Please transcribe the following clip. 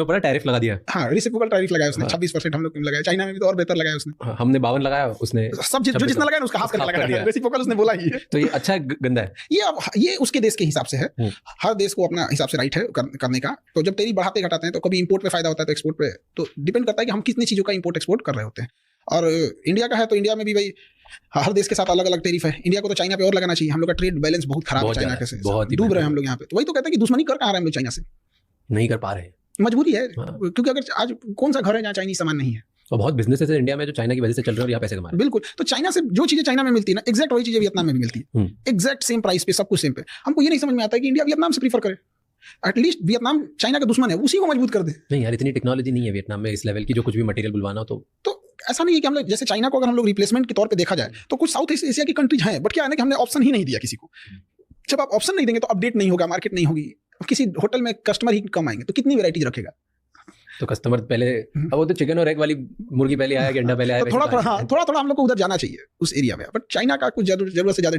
ऊपर टैरिफ लगा दिया। हाँ, रेसिप्रोकल टैरिफ लगाया उसने, हाँ। 26% हम लोग क्यों लगाया, चाइना में भी तो और बेहतर लगाया उसने। हाँ, हमने 52 लगाया, उसने सब जो जितना लगाया ना उसका हाफ करके लगाया, रेसिप्रोकल उसने बोला ही है। तो ये अच्छा है गंदा है? ये उसके देश के हिसाब से है, हर देश को अपना हिसाब से राइट है करने का। तो जब टैरिफ बढ़ाते घटाते हैं तो कभी इंपोर्ट पे फायदा होता है तो एक्सपोर्ट पे, तो डिपेंड करता है कि हम कितनी चीजों का इंपोर्ट एक्सपोर्ट कर रहे होते हैं। और इंडिया का है तो इंडिया में भी भाई हर देश के साथ अलग अलग टैरिफ है। इंडिया को तो चाइना पे और लगाना चाहिए, हम लोग का ट्रेड बैलेंस बहुत खराब है चाइना के से, डूब रहे हैं हम लोग यहाँ पे। तो वही तो कहते हैं कि दुश्मनी कर कहाँ रहे हैं हम लोग चाइना से, नहीं कर पा रहे हैं, मजबूरी है। क्योंकि अगर आज कौन सा घर है जहाँ चाइनीज सामान नहीं है, और बहुत बिजनेसेस है इंडिया में जो चाइना की वजह से चल रहे हैं और यहाँ पैसे कमा रहे हैं। बिल्कुल। तो चाइना से जो चीजें चाइना में मिलती है ना, एग्जैक्ट वही चीजें वियतनाम में भी मिलती है, एग्जैक्ट सेम प्राइस पे, सब कुछ सेम पे। हमको ये नहीं समझ में आता है कि इंडिया वियतनाम से प्रीफर करे। एटलीस्ट वियतनाम चाइना का दुश्मन है, उसी को मजबूत कर दे। नहीं यार, इतनी टेक्नोलॉजी नहीं है वियतनाम में इस लेवल की, जो कुछ भी मटेरियल बुलवाना हो तो ऐसा नहीं है कि हम लोग जैसे चाइना को अगर हम लोग रिप्लेसमेंट के तौर पे देखा जाए तो कुछ साउथ ईस्ट एशिया की कंट्रीज हैं, बट क्या है ना कि हमने ऑप्शन ही नहीं दिया किसी को। जब आप ऑप्शन नहीं देंगे तो अपडेट नहीं होगा, मार्केट नहीं होगी। किसी होटल में कस्टमर ही कम आएंगे तो कितनी वैरायटीज रखेगा? तो कस्टमर पहले, अब वो तो चिकन और एग वाली मुर्गी पहले आया कि अंडा पहले आया, तो थोड़ा थोड़ा हम लोग को उधर जाना चाहिए उस एरिया में। बट चाइना का कुछ जरूरत से ज्यादा